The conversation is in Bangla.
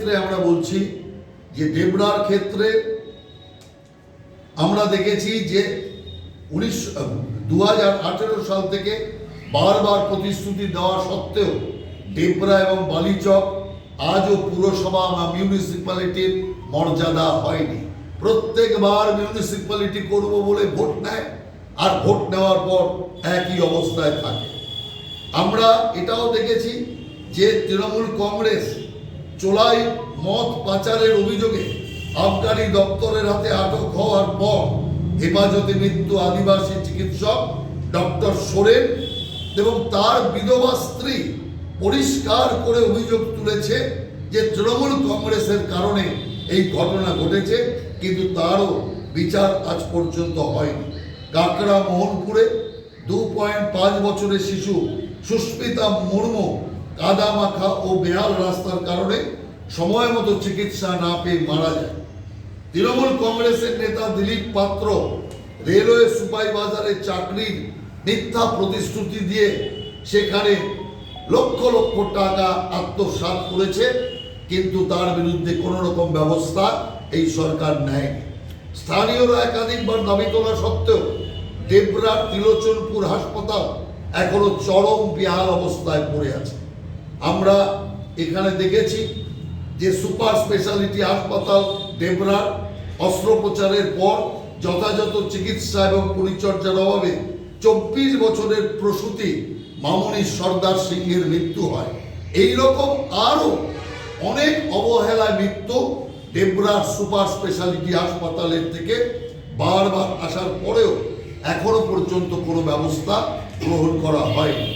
ক্ষেত্রে আমরা বলছি যে ডেবরার ক্ষেত্রে আমরা দেখেছি যে 2018 সাল থেকে বারবার প্রতিশ্রুতি দেওয়া সত্ত্বেও ডেবরা এবং বালিচক আজও পুরসভা বা মিউনিসিপ্যালিটির মর্যাদা হয়নি। প্রত্যেকবার মিউনিসিপ্যালিটি করব বলে ভোট নেয়, আর ভোট নেওয়ার পর একই অবস্থায় থাকে। আমরা এটাও দেখেছি যে তৃণমূল কংগ্রেস চোলাই মদ পাচারের অভিযোগে আবগারি দপ্তরের হাতে আটক হওয়ার পর হেফাজতে মৃত্যু আদিবাসী চিকিৎসক ডক্টর সোরেন এবং তার বিধবা স্ত্রী পরিষ্কার করে অভিযোগ তুলেছে যে তৃণমূল কংগ্রেসের কারণে এই ঘটনা ঘটেছে, কিন্তু তারও বিচার আজ পর্যন্ত হয়নি। কাকড়া মোহনপুরে 2.5 বছরের শিশু সুস্মিতা মুর্মু কাদামাখা ও বেহাল রাস্তার কারণে সময় মতো চিকিৎসা না পেয়ে মারা যায়। তৃণমূল কংগ্রেসের নেতা দিলীপ পাত্র রেলওয়ে সুপারভাইজারের চাকরির মিথ্যা প্রতিশ্রুতি দিয়ে সেখানে লক্ষ লক্ষ টাকা আত্মসাৎ করেছে, কিন্তু তার বিরুদ্ধে কোনো রকম ব্যবস্থা এই সরকার নেয়নি। স্থানীয়রা একাধিকবার দাবি তোলা সত্ত্বেও ডেবরার ত্রিলোচনপুর হাসপাতাল এখনো চরম বেহাল অবস্থায় পড়ে আছে। আমরা এখানে দেখেছি যে সুপার স্পেশালিটি হাসপাতাল ডেবরার অস্ত্রোপচারের পর যথাযথ চিকিৎসা এবং পরিচর্যার অভাবে 24 বছরের প্রসূতি মামনি সর্দার সিংহের মৃত্যু হয়। এইরকম আরও অনেক অবহেলায় মৃত্যু ডেবরার সুপার স্পেশালিটি হাসপাতালের থেকে বারবার আসার পরেও এখনো পর্যন্ত কোনো ব্যবস্থা গ্রহণ করা হয়নি।